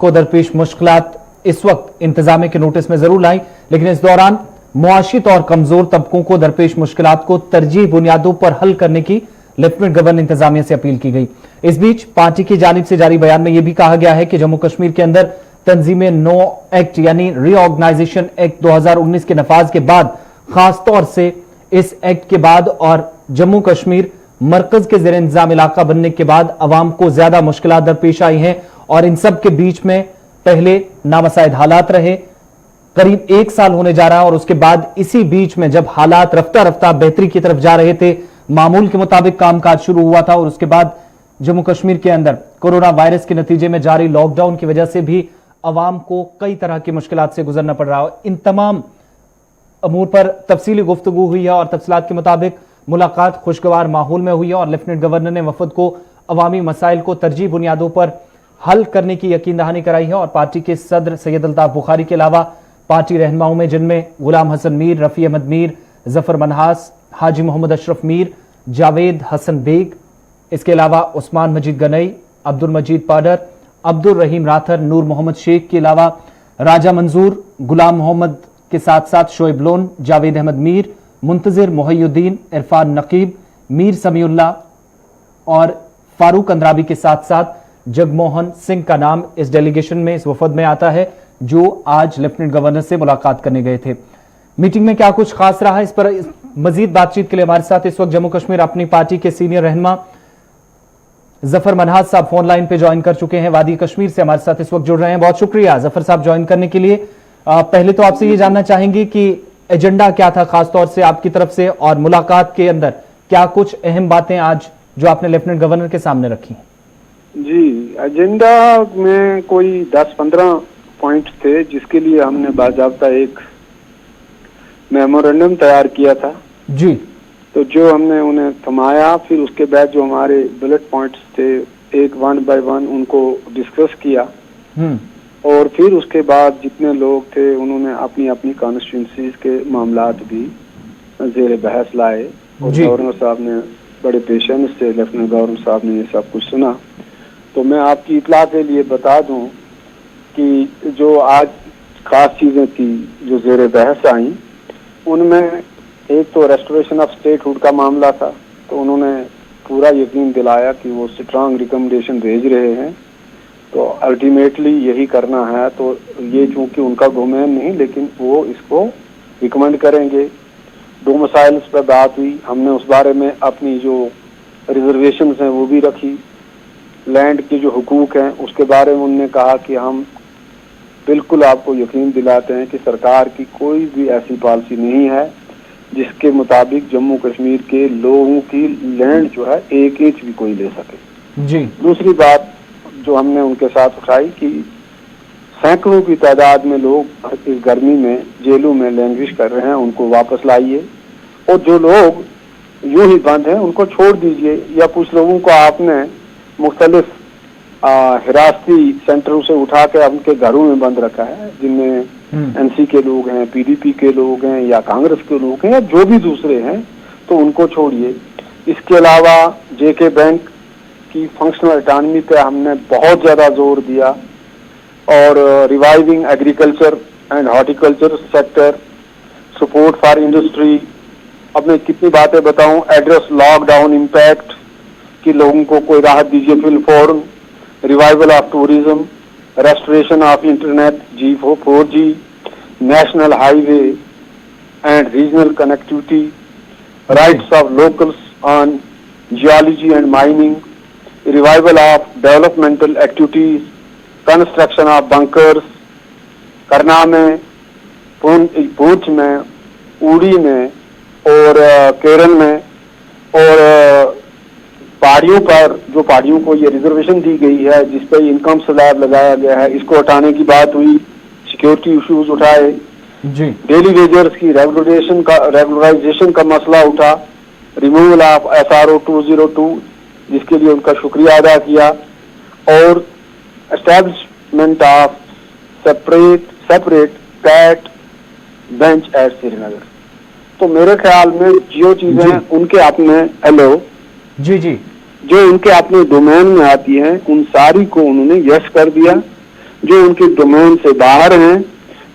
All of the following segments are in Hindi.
को दरपेश मुश्किलात इस वक्त इंतजामिया के नोटिस में जरूर लाई, लेकिन इस दौरान मुआशी तौर कमजोर तबकों को दरपेश मुश्किलात को तरजीह बुनियादों पर हल करने की लेफ्टिनेंट गवर्नर इंतजामिया से अपील की गई। इस बीच पार्टी की जानिब से जारी बयान में यह भी कहा गया है कि जम्मू कश्मीर के अंदर तंजीमें नो एक्ट यानी रीऑर्गेनाइजेशन एक्ट 2019 के नफाज के बाद, खासतौर से इस एक्ट के बाद और जम्मू कश्मीर मरकज के जेर इंतजाम इलाका बनने के बाद अवाम को ज्यादा मुश्किलात दरपेश आई हैं और इन सब के बीच में पहले नामसाइद हालात रहे, करीब 1 साल होने जा रहा है और उसके बाद इसी बीच में जब हालात रफ्ता रफ्ता बेहतरी की तरफ जा रहे थे, मामूल के मुताबिक कामकाज शुरू हुआ था और उसके बाद जम्मू कश्मीर के अंदर कोरोना वायरस के नतीजे में जारी लॉकडाउन की वजह से भी अवाम को कई तरह की मुश्किलात से गुजरना पड़ रहा है। इन तमाम अमूर पर तफसीली गुफ्तगू हुई है और तफसीलात के मुताबिक मुलाकात खुशगवार माहौल में हुई है और लेफ्टिनेंट गवर्नर ने वफद को अवामी मसाइल को तरजीह बुनियादों पर हल करने की यकीन दहानी कराई है और पार्टी के सदर सैयद अल्ताफ बुखारी के अलावा पार्टी रहनुमाओं में जिनमें गुलाम हसन मीर, रफी अहमद मीर, जफर मनहास, हाजी मोहम्मद अशरफ मीर, जावेद हसन बेग, इसके अलावा उस्मान मजीद गनई, अब्दुल मजीद पाडर, अब्दुल रहीम राथर, नूर मोहम्मद शेख के अलावा राजा मंजूर, गुलाम मोहम्मद के साथ साथ शोएब लोन, जावेद अहमद मीर, मुंतजिर मोहिउद्दीन, इरफान नकीब, मीर समीउल्लाह और फारूक अंद्राबी के साथ साथ जगमोहन सिंह का नाम इस डेलीगेशन में, इस वफद में आता है जो आज लेफ्टिनेंट गवर्नर से मुलाकात करने गए थे। मीटिंग में क्या कुछ खास रहा, इस पर मजीद बातचीत के लिए हमारे साथ इस वक्त जम्मू कश्मीर अपनी पार्टी के सीनियर रहनुमा जफर मनहास साहब फोन लाइन पे ज्वाइन कर चुके हैं। वादी कश्मीर से हमारे साथ इस वक्त जुड़ रहे हैं। बहुत शुक्रिया जफर साहब ज्वाइन करने के लिए। पहले तो आपसे ये जानना चाहेंगे कि एजेंडा क्या था खासतौर से आपकी तरफ से और मुलाकात के अंदर क्या कुछ अहम बातें आज जो आपने लेफ्टिनेंट गवर्नर के सामने रखी? जी, एजेंडा में कोई 10-15 पॉइंट थे जिसके लिए हमने बाकायदा एक मेमोरेंडम तैयार किया था जी। तो जो हमने उन्हें थमाया, फिर उसके बाद जो हमारे बुलेट पॉइंट्स थे एक 1 बाय 1 उनको डिस्कस किया और फिर उसके बाद जितने लोग थे उन्होंने अपनी अपनी कॉन्स्टिट्यूंसीज के मामलात भी जेर बहस लाए और गवर्नर साहब ने बड़े पेशेंस से, लेफ्टिनेंट गवर्नर साहब ने ये सब कुछ सुना। तो मैं आपकी इतला के लिए बता दूं कि जो आज खास चीजें थी जो जेर बहस आई, उनमें एक तो रेस्टोरेशन ऑफ स्टेटहुड का मामला था। तो उन्होंने पूरा यकीन दिलाया कि वो स्ट्रांग रिकमेंडेशन भेज रहे हैं, तो अल्टीमेटली यही करना है। तो ये चूंकि उनका डोमेन नहीं, लेकिन वो इसको रिकमेंड करेंगे। 2 मसाइल पर बात हुई, हमने उस बारे में अपनी जो रिजर्वेशन हैं वो भी रखी। लैंड के जो हुकूक हैं उसके बारे में उन्होंने कहा कि हम बिल्कुल आपको यकीन दिलाते हैं कि सरकार की कोई भी ऐसी पॉलिसी नहीं है जिसके मुताबिक जम्मू कश्मीर के लोगों की लैंड जो है 1 इंच भी कोई ले सके जी। दूसरी बात जो हमने उनके साथ उठाई कि सैकड़ों की तादाद में लोग इस गर्मी में जेलों में लैंग्वेज कर रहे हैं, उनको वापस लाइए और जो लोग यूं ही बंद हैं उनको छोड़ दीजिए, या कुछ लोगों को आपने मुख्तलिफ हिरासती सेंटरों से उठा के उनके घरों में बंद रखा है, जिनमें एनसी के लोग हैं, पीडीपी के लोग हैं या कांग्रेस के लोग हैं या जो भी दूसरे हैं, तो उनको छोड़िए। इसके अलावा जेके बैंक की फंक्शनल ऑटोनॉमी पे हमने बहुत ज्यादा जोर दिया और reviving agriculture and horticulture sector, support for industry. अब मैं कितनी बातें बताऊं, एड्रेस लॉकडाउन इम्पैक्ट कि लोगों को कोई राहत दीजिए fill form, revival of tourism, restoration of internet G4G, national highway and regional connectivity, rights of locals on geology and mining, revival of developmental activities, construction of bunkers करना में, पूंछ में, उड़ी में और केरल में, और पहाड़ियों पर जो पहाड़ियों को ये रिजर्वेशन दी गई है जिस पर इनकम स्लैब लगाया गया है, इसको हटाने की बात हुई। सिक्योरिटी इश्यूज उठाए जी। डेली वेजर्स की रेगुलराइजेशन का मसला उठा, रिमूवल ऑफ SRO 202 जिसके लिए उनका शुक्रिया अदा किया, और establishment of separate CAT bench at Srinagar. तो मेरे ख्याल में जो चीजें उनके अपने जी जी जो उनके अपने डोमेन में आती हैं उन सारी को उन्होंने यस कर दिया। जो उनके डोमेन से बाहर हैं,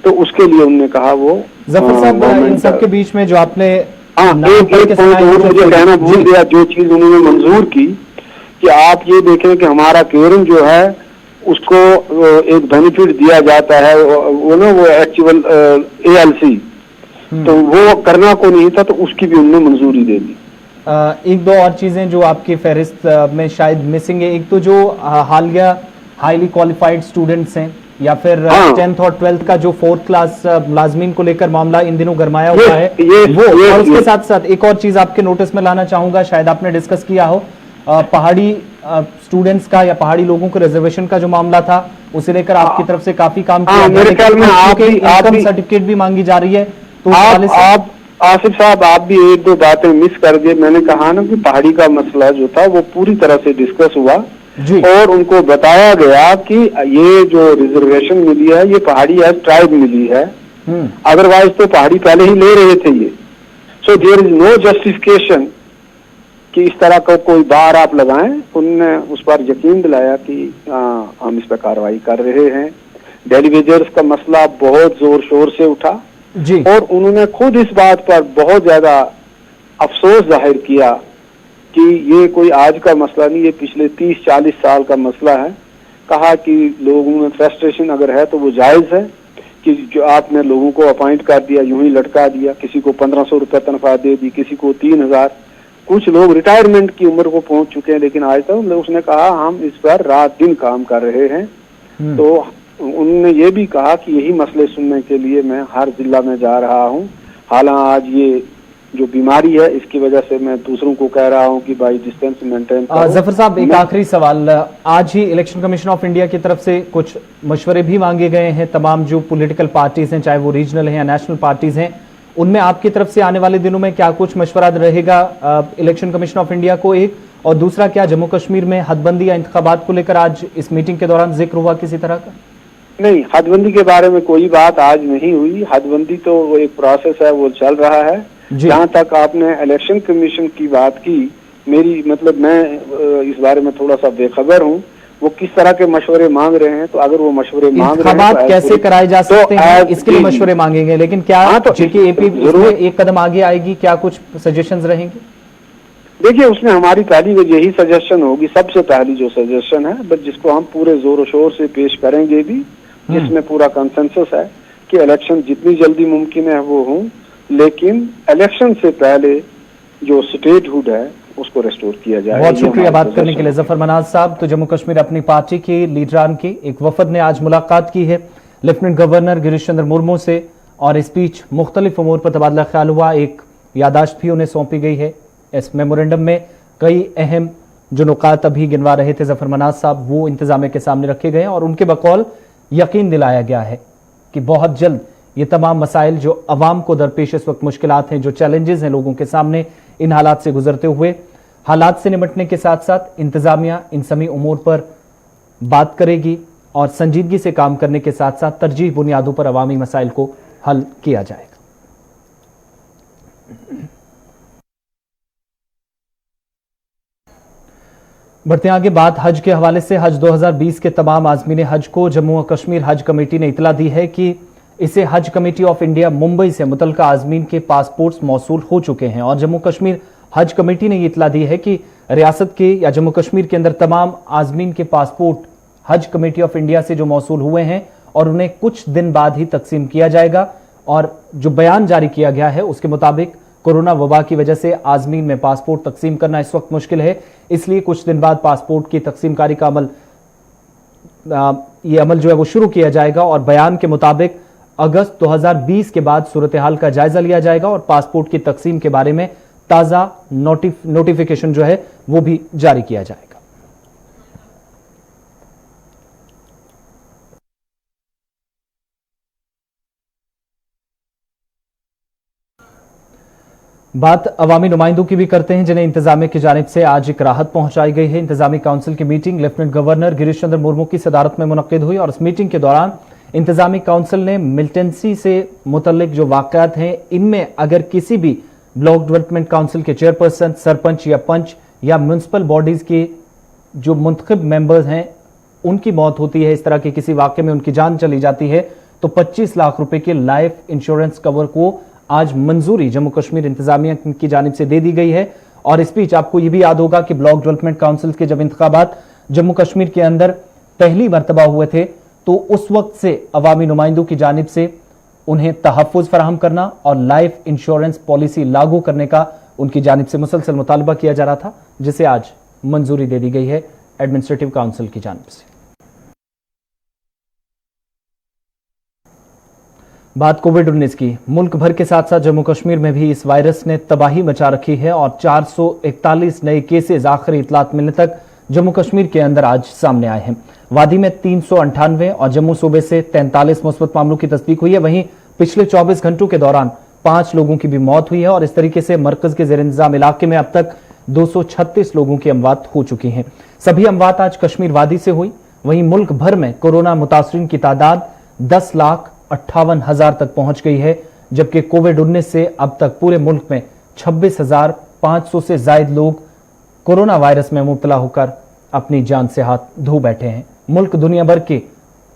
तो उसके लिए उन्होंने कहा वो जफर साहब, इन सब के बीच में जो आपने हाँ, एक पॉइंट और मुझे कहना भूल गया, जो चीज उन्होंने मंजूर की कि आप ये देखें कि हमारा केयरिंग जो है उसको एक बेनिफिट दिया जाता है, वो ना वो एक्चुअल ALC, तो वो करना को नहीं था, तो उसकी भी उन्होंने मंजूरी दे दी। एक दो और चीजें जो आपकी फहरिस्त में शायद मिसिंग है, एक तो जो हालिया हाईली क्वालिफाइड स्टूडेंट्स हैं या फिर 10th और 12th का जो 4th क्लास मुलाजमीन को लेकर मामला इन दिनों गरमाया हुआ है, वो और उसके साथ साथ एक और चीज आपके नोटिस में लाना चाहूंगा, शायद आपने डिस्कस किया हो, पहाड़ी स्टूडेंट्स का या पहाड़ी लोगों को रिजर्वेशन का जो मामला था, उसे लेकर आपकी तरफ से काफी काम किया गया, मेरे ख्याल में इनकम सर्टिफिकेट भी मांगी जा रही है, तो आप आसिफ साहब आप भी एक दो बातें मिस कर दिए। मैंने कहा ना कि पहाड़ी का मसला जो था वो पूरी तरह से डिस्कस हुआ और उनको बताया गया कि ये जो रिजर्वेशन मिली है ये पहाड़ी एज ट्राइब मिली है, अदरवाइज तो पहाड़ी पहले ही ले रहे थे ये। So there is no justification कि इस तरह का कोई बार आप लगाएं। उनने उस पर यकीन दिलाया कि हम इस पर कार्रवाई कर रहे हैं। डेली वेजर्स का मसला बहुत जोर शोर से उठा जी, और उन्होंने खुद इस बात पर बहुत ज्यादा अफसोस जाहिर किया कि ये कोई आज का मसला नहीं, ये पिछले 30-40 साल का मसला है। कहा कि लोगों में फ्रस्ट्रेशन अगर है तो वो जायज है कि जो आपने लोगों को अपॉइंट कर दिया, यूं ही लटका दिया, किसी को 1500 रुपये तनख्वाह दे दी, किसी को 3000, कुछ लोग रिटायरमेंट की उम्र को पहुंच चुके हैं, लेकिन आज तक उसने कहा हम इस पर रात दिन काम कर रहे हैं। तो उन्होंने ये भी कहा कि यही मसले सुनने के लिए मैं हर जिला में जा रहा हूँ। हालांकि आज ये जो बीमारी है इसकी वजह से मैं दूसरों को कह रहा हूँ कि भाई डिस्टेंस मेंटेन करो। जफर साहब, एक आखिरी सवाल, आज ही इलेक्शन कमीशन ऑफ इंडिया की तरफ से कुछ मशवरे भी मांगे गए हैं तमाम जो पॉलिटिकल पार्टीज हैं, चाहे वो रीजनल हैं या नेशनल पार्टीज हैं, उनमें आपकी तरफ से आने वाले दिनों में क्या कुछ मशवरा रहेगा इलेक्शन कमीशन ऑफ इंडिया को, एक और दूसरा क्या जम्मू कश्मीर में हदबंदी या इंतखाबात को लेकर आज इस मीटिंग के दौरान जिक्र हुआ किसी तरह का? नहीं, हदबंदी के बारे में कोई बात आज नहीं हुई। हदबंदी तो वो एक प्रोसेस है, वो चल रहा है। जहाँ तक आपने इलेक्शन कमीशन की बात की, मेरी मतलब मैं इस बारे में थोड़ा सा बेखबर हूँ, वो किस तरह के मशवरे मांग रहे हैं। तो अगर वो मशवरे मांग रहे हैं तो कैसे कराए जा सकते हैं इसके लिए मशवरे मांगेंगे, लेकिन क्या एपी जरूर एक कदम आगे आएगी, क्या कुछ सजेशंस रहेंगे? देखिए, उसमें हमारी पहली यही सजेशन होगी, सबसे पहली जो सजेशन है, बट जिसको हम पूरे जोरों शोर से पेश करेंगे भी, जिसमें पूरा कंसेंसस है कि इलेक्शन जितनी जल्दी मुमकिन है वो हों, लेकिन इलेक्शन से पहले जो स्टेटहुड है उसको रेस्टोर किया जाए। बहुत शुक्रिया बात करने के लिए जफर मनाज साहब। तो जम्मू कश्मीर अपनी पार्टी के लीडरान की एक वफद ने आज मुलाकात की है लेफ्टिनेंट गवर्नर गिरीश चंद्र मुर्मू से, और इस बीच मुख्तलिफ उमूर पर तबादला ख्याल हुआ। एक यादाश्त भी उन्हें सौंपी गई है। इस मेमोरेंडम में कई अहम जो नुकात अभी गिनवा रहे थे जफर मनाज साहब, वो इंतजामिया के सामने रखे गए और उनके बकौल यकीन दिलाया गया है कि बहुत जल्द ये तमाम मसाइल जो अवाम को दरपेश इस वक्त मुश्किलात हैं, जो चैलेंजेस हैं लोगों के सामने, इन हालात से गुजरते हुए हालात से निपटने के साथ साथ इंतजामिया इन सभी उमूर पर बात करेगी और संजीदगी से काम करने के साथ साथ तरजीह बुनियादों पर अवामी मसाइल को हल किया जाएगा। बढ़ते आगे बात हज के हवाले से। हज 2020 के तमाम आज़मीन हज को जम्मू और कश्मीर हज कमेटी ने इतला दी है कि इसे हज कमेटी ऑफ इंडिया मुंबई से मुतल्लिका आज़मीन के पासपोर्ट्स मौसूल हो चुके हैं और जम्मू कश्मीर हज कमेटी ने यह इतला दी है कि रियासत के या जम्मू कश्मीर के अंदर तमाम आज़मीन के पासपोर्ट हज कमेटी ऑफ इंडिया से जो मौसूल हुए हैं और उन्हें कुछ दिन बाद ही तकसीम किया जाएगा। और जो बयान जारी किया गया है उसके मुताबिक कोरोना वबा की वजह से आज़मीन में पासपोर्ट तकसीम करना इस वक्त मुश्किल है, इसलिए कुछ दिन बाद पासपोर्ट की तकसीमकारी का ये अमल जो है वो शुरू किया जाएगा और बयान के मुताबिक अगस्त 2020 के बाद सूरत हाल का जायजा लिया जाएगा और पासपोर्ट की तकसीम के बारे में ताज़ा नोटिफिकेशन जो है वो भी जारी किया जाएगा। बात अवामी नुमाइंदों की भी करते हैं जिन्हें इंतजामिया की जानिब से आज एक राहत पहुंचाई गई है। इंतजामी काउंसिल की meeting lieutenant governor Girish Chandra Murmu की सदारत में मुनक्किद हुई और इस मीटिंग के दौरान इंतजामी काउंसिल ने मिलिटेंसी से मुतल्लिक जो वाकयात हैं इनमें अगर किसी भी ब्लॉक डेवलपमेंट काउंसिल के चेयरपर्सन, सरपंच या पंच या म्यूनसिपल बॉडीज के जो मुंतखब मेंबर्स हैं उनकी मौत होती है, इस तरह के किसी वाकये में उनकी जान चली जाती है, तो 25 लाख रुपए के लाइफ इंश्योरेंस कवर को आज मंजूरी जम्मू कश्मीर इंतजामिया की जानिब से दे दी गई है। और इस बीच आपको यह भी याद होगा कि ब्लॉक डेवलपमेंट काउंसिल के जब इंतखाबात जम्मू कश्मीर के अंदर पहली मरतबा हुए थे, तो उस वक्त से अवामी नुमाइंदों की जानिब से उन्हें तहफ़्फ़ुज़ फराहम करना और लाइफ इंश्योरेंस पॉलिसी लागू करने का उनकी जानिब से मुसलसल मुतालबा किया जा रहा था, जिसे आज मंजूरी दे दी गई है एडमिनिस्ट्रेटिव काउंसिल की जानिब से। बात कोविड-19 की। मुल्क भर के साथ साथ जम्मू कश्मीर में भी इस वायरस ने तबाही मचा रखी है और 441 नए केसेज आखिरी इतलात मिलने तक जम्मू कश्मीर के अंदर आज सामने आए हैं। वादी में 398 और जम्मू सूबे से 43 मुस्बत मामलों की तस्दीक हुई है। वहीं पिछले 24 घंटों के दौरान 5 लोगों की भी मौत हुई है और इस तरीके से मरकज के जेर इंतजाम इलाके में अब तक 236 लोगों की अमवात हो चुकी हैं। सभी अमवात आज कश्मीर वादी से हुई। वहीं मुल्क भर में कोरोना मुतासरीन की तादाद 10,58,000 तक पहुंच गई है, जबकि कोविड-19 से अब तक पूरे मुल्क में 26,500 से ज्यादा लोग कोरोना वायरस में मुब्तला होकर अपनी जान से हाथ धो बैठे हैं। मुल्क दुनिया भर के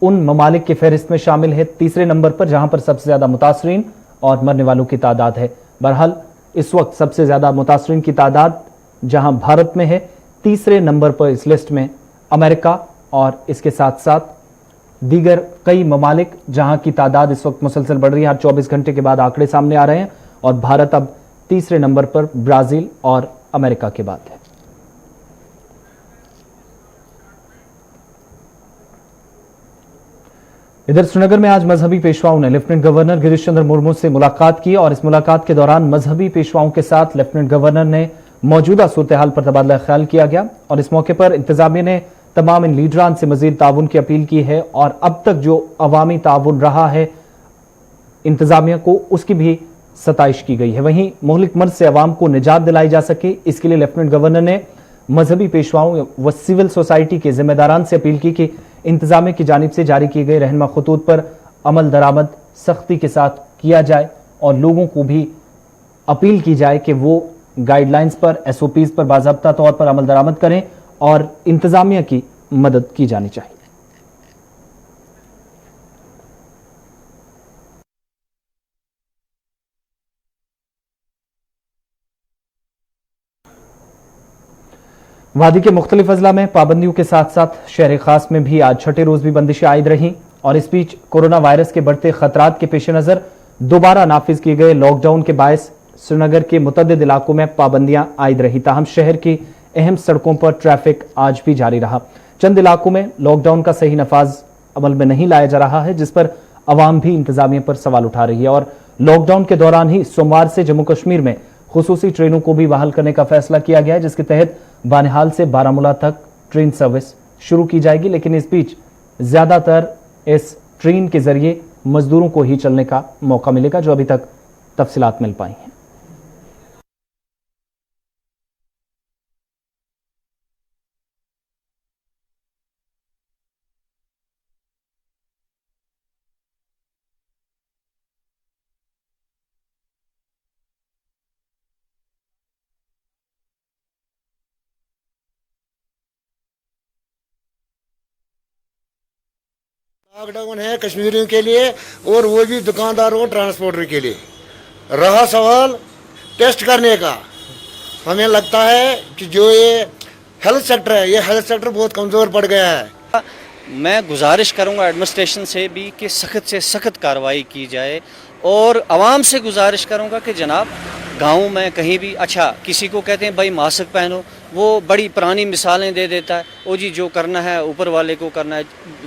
उन ममालिक की फहरिस्त में शामिल है तीसरे नंबर पर, जहां पर सबसे ज्यादा मुतासरीन और मरने वालों की तादाद है। बहरहाल इस वक्त सबसे ज्यादा मुतासरीन की तादाद जहां भारत में है, तीसरे नंबर पर इस लिस्ट में अमेरिका और इसके साथ साथ दीगर कई ममालिक जहां की तादाद इस वक्त मुसलसल बढ़ रही है। हर 24 घंटे के बाद आंकड़े सामने आ रहे हैं और भारत अब तीसरे नंबर पर ब्राजील और अमेरिका के बाद है। इधर श्रीनगर में आज मजहबी पेशवाओं ने लेफ्टिनेंट गवर्नर गिरीश चंद्र मुर्मू से मुलाकात की और इस मुलाकात के दौरान मजहबी पेशवाओं के साथ लेफ्टिनेंट गवर्नर ने मौजूदा सूरत हाल पर तबादला ख्याल किया गया और इस मौके पर इंतजामिया ने तमाम इन लीडरान से मजीद ताउन की अपील की है और अब तक जो अवामी ताउन रहा है इंतजामिया को, उसकी भी सताइश की गई है। वहीं मुहलिक मर्ज से अवाम को निजात दिलाई जा सके, इसके लिए लेफ्टिनेंट गवर्नर ने मजहबी पेशवाओं व सिविल सोसाइटी के जिम्मेदारान से अपील की कि इंतजामिया की जानिब से जारी किए गए रहनुमा खतूत पर अमल दरामद सख्ती के साथ किया जाए और लोगों को भी अपील की जाए कि वो गाइडलाइंस पर, SOPs पर बाज़ाब्ता तौर पर अमल दरामद करें और इंतजामिया की मदद की जानी चाहिए। वादी के मुख्तलिफ अजला में पाबंदियों के साथ साथ शहर खास में भी आज छठे रोज भी बंदिशें आयद रहीं और इस बीच कोरोना वायरस के बढ़ते खतरात के पेश नजर दोबारा नाफिज किए गए लॉकडाउन के बायस श्रीनगर के मुतअद्दिद इलाकों में पाबंदियां आयद रही। ताहम शहर की अहम सड़कों पर ट्रैफिक आज भी जारी रहा। चंद इलाकों में लॉकडाउन का सही नफाज अमल में नहीं लाया जा रहा है, जिस पर अवाम भी इंतजामिया पर सवाल उठा रही है और लॉकडाउन के दौरान ही सोमवार से जम्मू कश्मीर में खुसूसी ट्रेनों को भी बहाल करने का फैसला किया गया है, जिसके तहत बानिहाल से बारामूला तक ट्रेन सर्विस शुरू की जाएगी। लेकिन इस बीच ज्यादातर इस ट्रेन के जरिए मजदूरों को ही चलने का मौका मिलेगा, जो अभी तक तफसीलात मिल पाई हैं। लॉकडाउन है कश्मीरियों के लिए और वो भी दुकानदारों और ट्रांसपोर्टर के लिए। रहा सवाल टेस्ट करने का, हमें लगता है कि जो ये हेल्थ सेक्टर है, ये हेल्थ सेक्टर बहुत कमज़ोर पड़ गया है। मैं गुजारिश करूंगा एडमिनिस्ट्रेशन से भी कि सख्त से सख्त कार्रवाई की जाए और आवाम से गुजारिश करूंगा कि जनाब गाँव में कहीं भी, अच्छा किसी को कहते हैं भाई मास्क पहनो, वो बड़ी पुरानी मिसालें दे देता है, ओ जी जो करना है ऊपर वाले को करना है।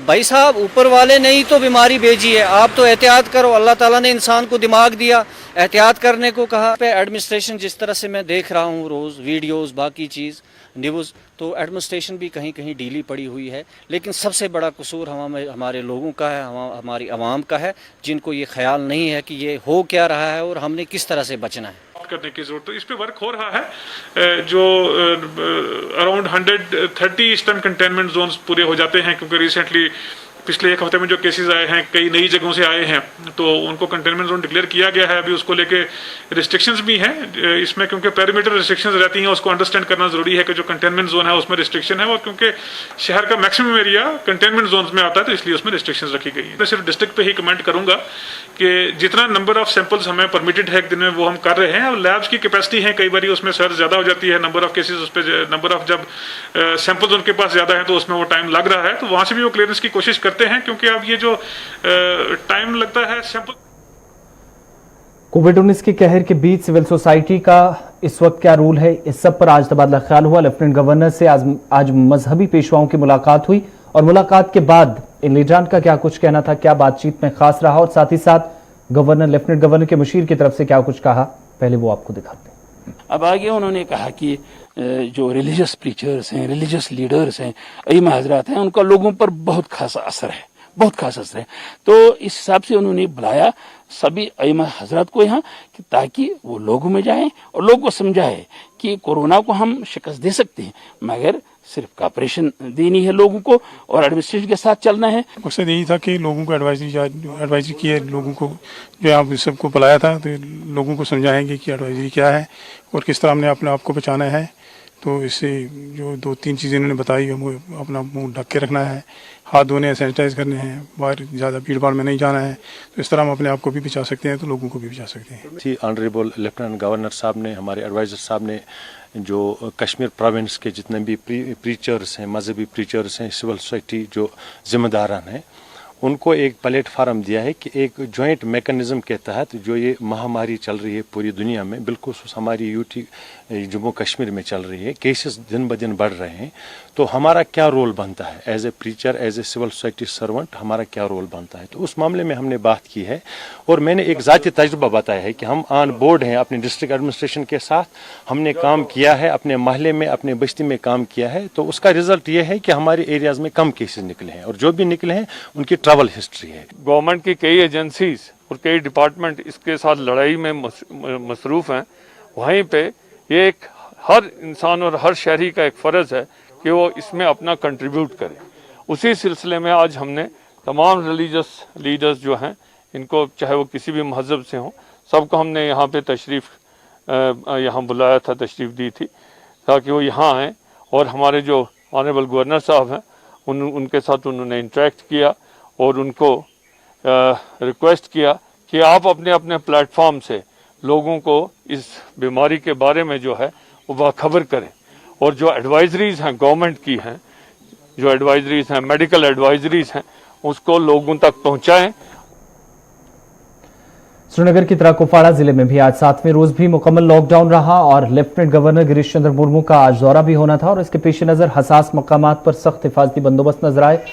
भाई साहब ऊपर वाले ने ही तो बीमारी भेजी है, आप तो एहतियात करो। अल्लाह ताला ने इंसान को दिमाग दिया, एहतियात करने को कहा। पे एडमिनिस्ट्रेशन जिस तरह से मैं देख रहा हूँ रोज़ वीडियोस बाकी चीज़ न्यूज़, तो एडमिनिस्ट्रेशन भी कहीं कहीं ढीली पड़ी हुई है। लेकिन सबसे बड़ा कसूर हमारे लोगों का है, हमारी आवाम का है, जिनको ये ख्याल नहीं है कि ये हो क्या रहा है और हमने किस तरह से बचना है। करने की जरूरत, तो इस पे वर्क हो रहा है। जो अराउंड 130 इस टाइम कंटेनमेंट जोन्स पूरे हो जाते हैं, क्योंकि रिसेंटली पिछले एक हफ्ते में जो केसेस आए हैं कई नई जगहों से आए हैं, तो उनको कंटेनमेंट जोन डिक्लेयर किया गया है। अभी उसको लेके रिस्ट्रिक्शंस भी हैं इसमें, क्योंकि पेरीमीटर रिस्ट्रिक्शंस रहती हैं, उसको अंडरस्टैंड करना जरूरी है कि जो कंटेनमेंट जोन है उसमें रिस्ट्रिक्शन है, और क्योंकि शहर का मैक्सिमम एरिया कंटेनमेंट जोन में आता है तो इसलिए उसमें रिस्ट्रिक्शंस रखी गई है। मैं सिर्फ डिस्ट्रिक्ट पे ही कमेंट करूंगा कि जितना नंबर ऑफ सैंपल्स हमें परमिटेड है एक दिन में वो हम कर रहे हैं, और लैब्स की कैपेसिटी है कई बार उसमें सर ज्यादा हो जाती है, नंबर ऑफ केसेस उस पर, नंबर ऑफ जब सैंपल्स उनके पास ज्यादा है तो उसमें वो टाइम लग रहा है, तो वहां से भी वो क्लियरेंस की कोशिश करते हैं, क्योंकि अब ये जो टाइम लगता है सैंपल। कोविड-19 के कहर के बीच सिविल सोसाइटी का इस वक्त क्या रोल है, इस सब पर आज तबादला ख्याल हुआ। लेफ्टिनेंट गवर्नर से आज मजहबी पेशवाओं की मुलाकात हुई और मुलाकात के बाद इन लीडरान का क्या कुछ कहना था, क्या बातचीत में खास रहा, और साथ ही साथ गवर्नर लेफ्टिनेंट गवर्नर के मुशीर की तरफ से क्या कुछ कहा, पहले वो आपको दिखाते हैं। अब आगे उन्होंने कहा कि जो रिलीजियस प्रीचर्स हैं, रिलीजियस लीडर्स हैं, अइमा हजरात हैं, उनका लोगों पर बहुत खासा असर है, बहुत खास असर है। तो इस हिसाब से उन्होंने बुलाया सभी अइमा हजरात को यहाँ, ताकि वो लोगों में जाएं और लोगों को समझाए कि कोरोना को हम शिकस्त दे सकते हैं, मगर सिर्फ कॉपरेशन देनी है लोगों को और एडमिनिस्ट्रेशन के साथ चलना है। मकसद यही था कि लोगों को एडवाइजरी की है, लोगों को जो आप सबको बुलाया था तो लोगों को समझाएंगे कि एडवाइजरी क्या है और किस तरह हमने अपने आप को बचाना है। तो इससे जो 2-3 चीज़ें इन्होंने बताई, हमें अपना मुंह ढक के रखना है, हाथ धोने हैं, सैनिटाइज करने हैं, बाहर ज़्यादा भीड़ भाड़ में नहीं जाना है। तो इस तरह हम अपने आप को भी बचा सकते हैं तो लोगों को भी बचा सकते हैं। ऑनरेबल लेफ्टिनेंट गवर्नर साहब ने, हमारे एडवाइज़र साहब ने जो कश्मीर प्रोविंस के जितने भी प्रीचर्स हैं, मजहबी प्रीचर्स हैं, सिविल सोसाइटी जो जिम्मेदारान हैं, उनको एक प्लेटफार्म दिया है कि एक जॉइंट मैकेनिज्म के तहत जो ये महामारी चल रही है पूरी दुनिया में, बिल्कुल हमारी यूटी जम्मू कश्मीर में चल रही है, केसेस दिन ब दिन बढ़ रहे हैं, तो हमारा क्या रोल बनता है as a preacher, as a civil society servant, हमारा क्या रोल बनता है। तो उस मामले में हमने बात की है और मैंने एक ज़ाती तजुर्बा बताया है कि हम ऑन बोर्ड हैं अपने डिस्ट्रिक्ट एडमिनिस्ट्रेशन के साथ, हमने काम किया है अपने महल्ले में, अपने बस्ती में काम किया है, तो उसका रिजल्ट ये है कि हमारे एरियाज में कम केसेस निकले हैं और जो भी निकले हैं उनकी ट्रैवल हिस्ट्री है। गवर्नमेंट की कई एजेंसीज और कई डिपार्टमेंट इसके साथ लड़ाई में मसरूफ़ हैं, वहीं पे ये एक हर इंसान और हर शहरी का एक फ़र्ज़ है कि वो इसमें अपना कंट्रीब्यूट करे। उसी सिलसिले में आज हमने तमाम रिलीजियस लीडर्स जो हैं, इनको चाहे वो किसी भी मज़हब से हों, सबको हमने यहाँ पे यहाँ बुलाया था, तशरीफ़ दी थी, ताकि वो यहाँ आएँ और हमारे जो ऑनरेबल गवर्नर साहब हैं उनके साथ उन्होंने इंटरेक्ट किया और उनको रिक्वेस्ट किया कि आप अपने अपने प्लेटफॉर्म से लोगों को इस बीमारी के बारे में जो है वो बाखबर करें, और जो एडवाइजरीज हैं गवर्नमेंट की हैं, जो एडवाइजरीज हैं, मेडिकल एडवाइजरीज हैं, उसको लोगों तक पहुंचाएं। श्रीनगर की तरह कुपवाड़ा जिले में भी आज 7वें रोज भी मुकम्मल लॉकडाउन रहा और लेफ्टिनेंट गवर्नर गिरीश चंद्र मुर्मू का आज दौरा भी होना था और इसके पेश नजर हसास मकामात पर सख्त हिफाजती बंदोबस्त नजर आए।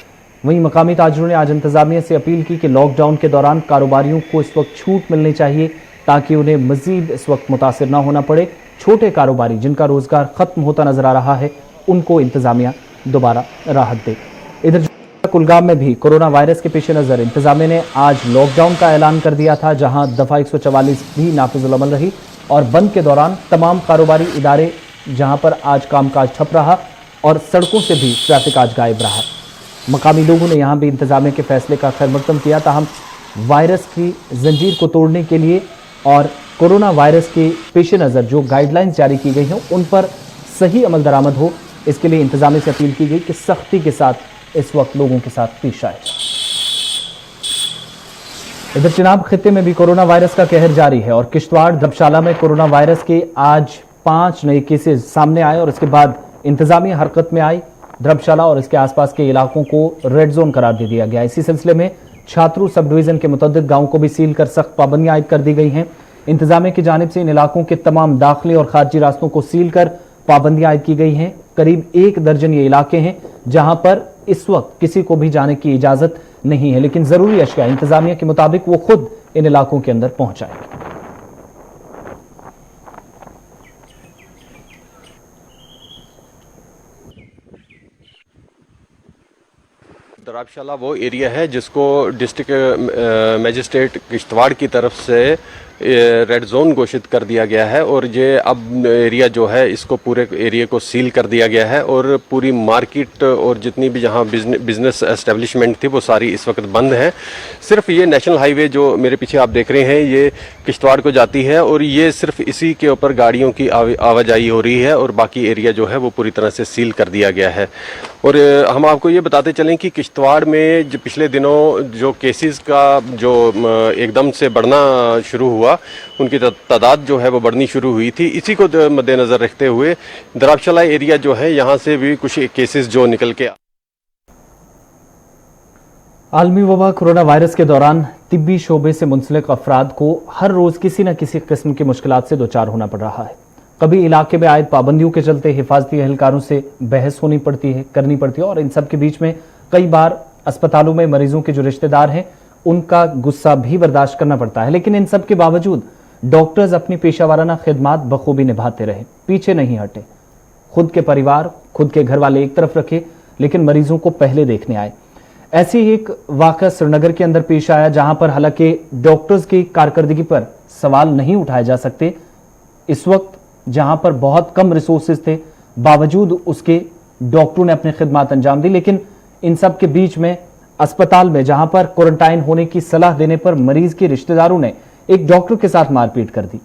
वहीं मकामी ताजरों ने आज इंतजामिया से अपील की कि लॉकडाउन के दौरान कारोबारियों को इस वक्त छूट मिलनी चाहिए ताकि उन्हें मजीद इस वक्त मुतासिर न होना पड़े। छोटे कारोबारी जिनका रोजगार खत्म होता नजर आ रहा है उनको इंतजामिया दोबारा राहत दे। इधर कुलगाम में भी कोरोना वायरस के पेश नजर इंतजामिया ने आज लॉकडाउन का ऐलान कर दिया था, जहां दफा 144 भी नाफिजुल अमल रही और बंद के दौरान तमाम कारोबारी इदारे जहां पर आज कामकाज ठप रहा और सड़कों से भी ट्रैफिक आज गायब रहा। मकामी लोगों ने यहां भी इंतजामिया के फैसले का खैर मकदम किया, ताहम वायरस की जंजीर को तोड़ने के लिए और कोरोना वायरस के पेश नज़र जो गाइडलाइंस जारी की गई हैं उन पर सही अमल दरामद हो, इसके लिए इंतजामिया से अपील की गई कि सख्ती के साथ इस वक्त लोगों के साथ पेश आए। इधर चिनाब खित्ते में भी कोरोना वायरस का कहर जारी है और किश्तवाड़ धर्मशाला में कोरोना वायरस के आज 5 नए केसेस सामने आए और इसके बाद इंतजामिया हरकत में आई। धर्मशाला और इसके आसपास के इलाकों को रेड जोन करार दे दिया गया। इसी सिलसिले में छात्रू सब डिवीजन के मुतअद्दिद गांवों को भी सील कर सख्त पाबंदियां आयद कर दी गई हैं। इंतजामिया की जानिब से इन इलाकों के तमाम दाखिली और खारजी रास्तों को सील कर पाबंदियां आयद की गई हैं। करीब 1 दर्जन ये इलाके हैं जहां पर इस वक्त किसी को भी जाने की इजाजत नहीं है, लेकिन जरूरी अशिया इंतजामिया के मुताबिक वो खुद इन इलाकों के अंदर पहुंचाएंगे। धर्मशाला वो एरिया है जिसको डिस्ट्रिक्ट मजिस्ट्रेट किश्तवाड़ की तरफ से रेड जोन घोषित कर दिया गया है और ये अब एरिया जो है इसको पूरे एरिया को सील कर दिया गया है और पूरी मार्केट और जितनी भी जहाँ बिजनेस एस्टेब्लिशमेंट थी वो सारी इस वक्त बंद है। सिर्फ ये नेशनल हाईवे जो मेरे पीछे आप देख रहे हैं ये किश्तवाड़ को जाती है और ये सिर्फ इसी के ऊपर गाड़ियों की आवाजाही हो रही है और बाकी एरिया जो है वो पूरी तरह से सील कर दिया गया है। और हम आपको ये बताते चलें कि किश्तवाड़ में जो पिछले दिनों जो केसेस का जो एकदम से बढ़ना शुरू हुआ उनकी तादाद जो है वो बढ़नी शुरू हुई थी। इसी को मद्देनज़र रखते हुए दराबशाला एरिया जो है यहाँ से भी कुछ केसेस जो निकल के आलमी वबा कोरोना वायरस के दौरान तिब्बी शोबे से मुंसलिक अफराद को हर रोज किसी न किसी किस्म की मुश्किलात से दोचार होना पड़ रहा है। कभी इलाके में आयद पाबंदियों के चलते हिफाजती एहलकारों से बहस करनी पड़ती है और इन सब के बीच में कई बार अस्पतालों में मरीजों के जो रिश्तेदार हैं उनका गुस्सा भी बर्दाश्त करना पड़ता है। लेकिन इन सब के बावजूद डॉक्टर्स अपनी पेशावराना खिदमात बखूबी निभाते रहे, पीछे नहीं हटे। खुद के परिवार, खुद के घर वाले एक तरफ रखे लेकिन मरीजों को पहले देखने आए। ऐसी ही एक वाक़या श्रीनगर के अंदर पेश आया जहां पर हालांकि डॉक्टर्स की कारकर्दगी पर सवाल नहीं उठाए जा सकते। इस वक्त जहां पर बहुत कम रिसोर्सेज थे बावजूद उसके डॉक्टरों ने अपनी खिदमत अंजाम दी। लेकिन इन सब के बीच में अस्पताल में जहां पर क्वारंटाइन होने की सलाह देने पर मरीज के रिश्तेदारों ने एक डॉक्टर के साथ मारपीट कर दी।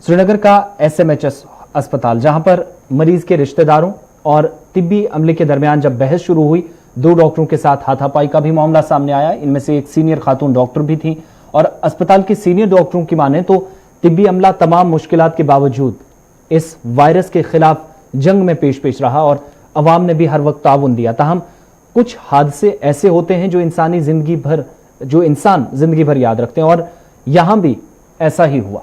श्रीनगर का SMHS अस्पताल जहां पर मरीज के रिश्तेदारों और तिब्बी अमले के दरमियान जब बहस शुरू हुई, 2 डॉक्टरों के साथ हाथापाई का भी मामला सामने आया। इनमें से एक सीनियर खातून डॉक्टर भी थी और अस्पताल के सीनियर डॉक्टरों की माने तो तिब्बी अमला तमाम मुश्किलात के बावजूद इस वायरस के खिलाफ जंग में पेश रहा और अवाम ने भी हर वक्त ताउन दिया। ताहम कुछ हादसे ऐसे होते हैं जो इंसान जिंदगी भर याद रखते हैं और यहां भी ऐसा ही हुआ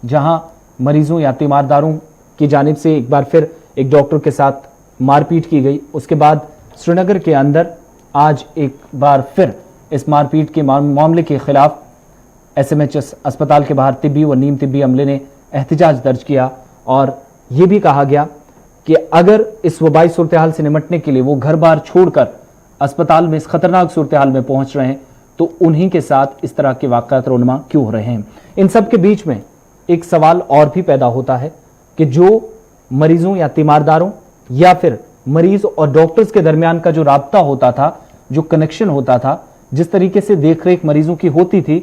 जहां मरीजों या तीमारदारों की जानिब से एक बार फिर एक डॉक्टर के साथ मारपीट की गई। उसके बाद श्रीनगर के अंदर आज एक बार फिर इस मारपीट के मामले के खिलाफ SMHS अस्पताल के बाहर तिब्बी व नीम तिब्बी अमले ने एहतजाज दर्ज किया और यह भी कहा गया कि अगर इस वबाई सूरत हाल से निमटने के लिए वो घर बार छोड़कर अस्पताल में इस खतरनाक सूरत हाल में पहुंच रहे हैं तो उन्हीं के साथ इस तरह के वाक़यात रोनमा क्यों हो रहे हैं। इन सब के बीच में एक सवाल और भी पैदा होता है कि जो मरीजों या तीमारदारों या फिर मरीज और डॉक्टर्स के दरमियान का जो राब्ता होता था, जो कनेक्शन होता था, जिस तरीके से देखरेख मरीजों की होती थी,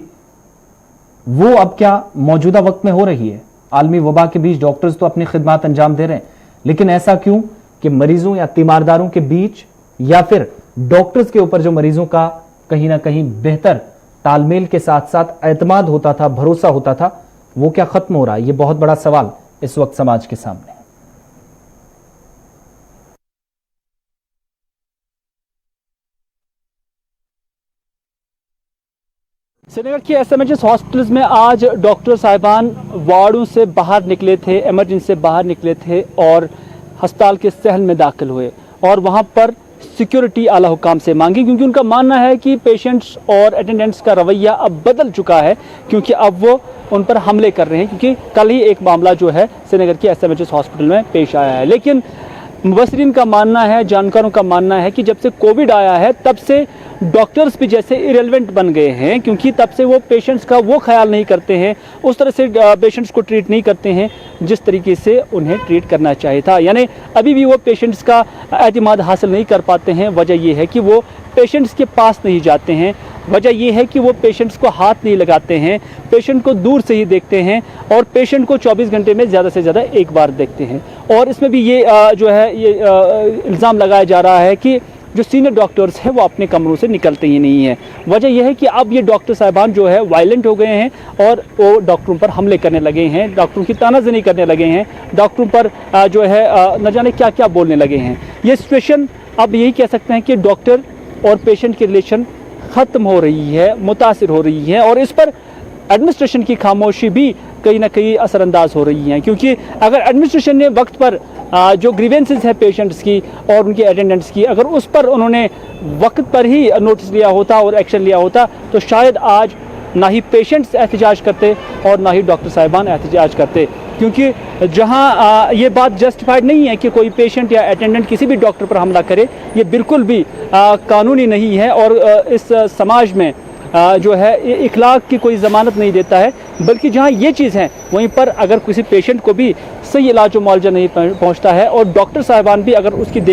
वो अब क्या मौजूदा वक्त में हो रही है। आलमी वबा के बीच डॉक्टर्स तो अपनी खिदमत अंजाम दे रहे हैं, लेकिन ऐसा क्यों कि मरीजों या तीमारदारों के बीच या फिर डॉक्टर्स के ऊपर जो मरीजों का कहीं ना कहीं बेहतर तालमेल के साथ साथ एतमाद होता था, भरोसा होता था, वो क्या खत्म हो रहा है? ये बहुत बड़ा सवाल इस वक्त समाज के सामने है। श्रीनगर के SMHS हॉस्पिटल्स में आज डॉक्टर साहिबान वार्डों से बाहर निकले थे, इमरजेंसी से बाहर निकले थे और अस्पताल के सहल में दाखिल हुए और वहां पर सिक्योरिटी आला हुकाम से मांगी, क्योंकि उनका मानना है कि पेशेंट्स और अटेंडेंट्स का रवैया अब बदल चुका है, क्योंकि अब वो उन पर हमले कर रहे हैं। क्योंकि कल ही एक मामला जो है श्रीनगर के SMHS हॉस्पिटल में पेश आया है। लेकिन मुबसरीन का मानना है, जानकारों का मानना है कि जब से कोविड आया है तब से डॉक्टर्स भी जैसे इरेलेवेंट बन गए हैं, क्योंकि तब से वो पेशेंट्स का वो ख्याल नहीं करते हैं, उस तरह से पेशेंट्स को ट्रीट नहीं करते हैं जिस तरीके से उन्हें ट्रीट करना चाहिए था। यानी अभी भी वो पेशेंट्स का एतमाद हासिल नहीं कर पाते हैं। वजह यह है कि वो पेशेंट्स के पास नहीं जाते हैं, वजह यह है कि वो पेशेंट्स को हाथ नहीं लगाते हैं, पेशेंट को दूर से ही देखते हैं और पेशेंट को 24 घंटे में ज़्यादा से ज़्यादा एक बार देखते हैं। और इसमें भी ये जो है ये इल्ज़ाम लगाया जा रहा है कि जो सीनियर डॉक्टर्स हैं वो अपने कमरों से निकलते ही नहीं हैं। वजह यह है कि अब ये डॉक्टर साहिबान जो है वायलेंट हो गए हैं और वो डॉक्टरों पर हमले करने लगे हैं, डॉक्टरों की तानाज़नी करने लगे हैं, डॉक्टरों पर जो है न जाने क्या क्या बोलने लगे हैं। ये सिचुएशन अब यही कह सकते हैं कि डॉक्टर और पेशेंट की रिलेशन ख़त्म हो रही है, मुतासिर हो रही है और इस पर एडमिनिस्ट्रेशन की खामोशी भी कहीं ना कहीं असरअंदाज हो रही हैं। क्योंकि अगर एडमिनिस्ट्रेशन ने वक्त पर जो ग्रीवेंसेस है पेशेंट्स की और उनके अटेंडेंट्स की, अगर उस पर उन्होंने वक्त पर ही नोटिस लिया होता और एक्शन लिया होता तो शायद आज ना ही पेशेंट्स एहतजाज करते और ना ही डॉक्टर साहिबान एहतजाज करते। क्योंकि जहां ये बात जस्टिफाइड नहीं है कि कोई पेशेंट या अटेंडेंट किसी भी डॉक्टर पर हमला करे, ये बिल्कुल भी कानूनी नहीं है और इस समाज में जो है इखलाक की कोई ज़मानत नहीं देता है, बल्कि जहाँ ये चीज़ है वहीं पर अगर किसी पेशेंट को भी सही इलाज व मुआवजा नहीं पहुँचता है और डॉक्टर साहिबान भी अगर उसकी